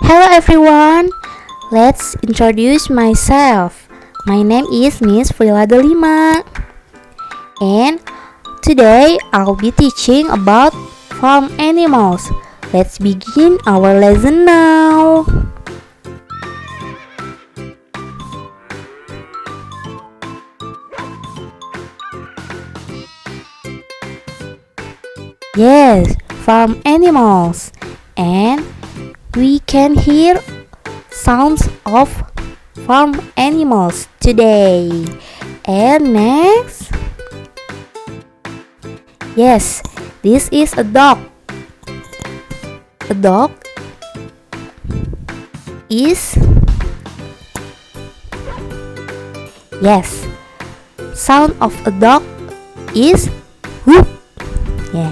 Hello everyone, let's introduce myself. My name is Miss Frila Delima, and today I'll be teaching about farm animals. Let's begin our lesson now. Yes, farm animals, and we can hear sounds of farm animals today. And next, yes, this is a dog. A dog is, yes, sound of a dog is whoop. Yeah.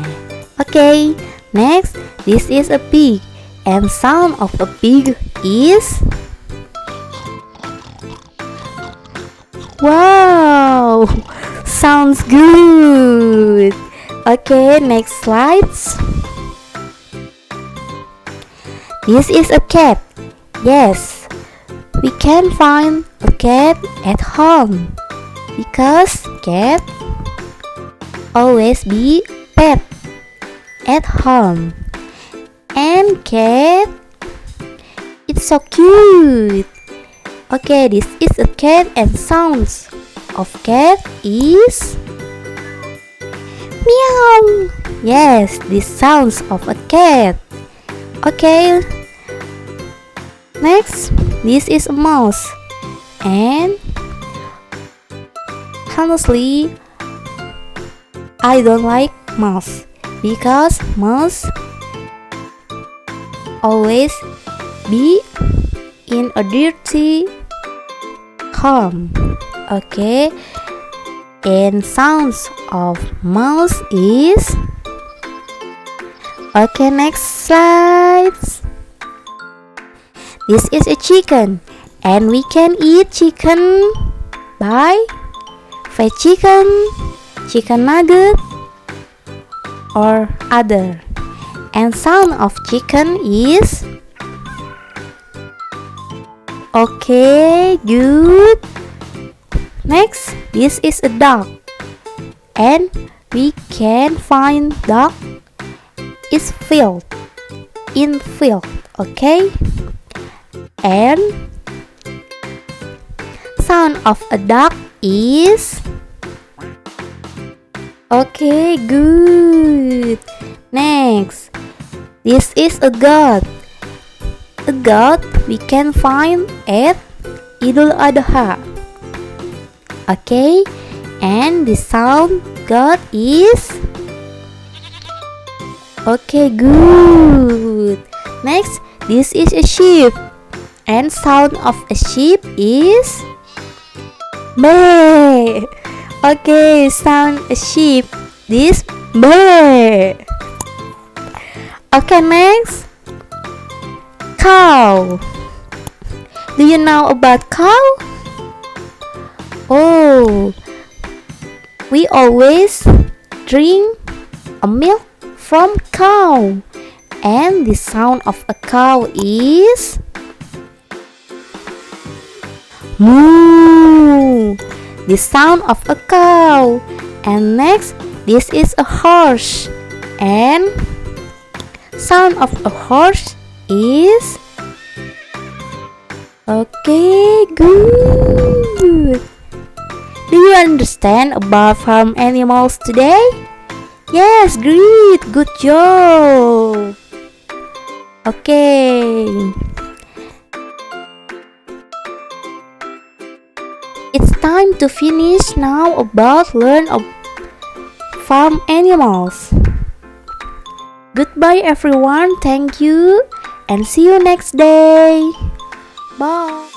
Okay, next, this is a pig, and sound of a pig is wow. Sounds good. Okay, next slides. This is a cat. Yes, we can find a cat at home because cat always be pet at home. And cat, it's so cute. Okay, this is a cat, and sounds of cat is meow. Yes, this sounds of a cat. Okay, next, this is a mouse, and honestly, I don't like mouse because mouse always be in a dirty home. Okay, and sounds of mouse is okay. Next slides. This is a chicken, and we can eat chicken by fried chicken, chicken nugget, or other. And sound of chicken is okay, good. Next, this is a dog, and we can find dog is field, in field. Okay, and sound of a dog is okay, good. Next, this is a goat. A goat we can find at Idul Adha. Okay, and the sound goat is okay, good. Next, this is a sheep, and sound of a sheep is meh. Okay, sound a sheep, this meh. Okay, next, cow. Do you know about cow? Oh, we always drink a milk from cow, and the sound of a cow is moo. The sound of a cow. And next, this is a horse, and sound of a horse is okay, good. Do you understand about farm animals today? Yes, great, good job. Okay, it's time to finish now about learn of farm animals. Goodbye everyone, thank you, and see you next day. Bye.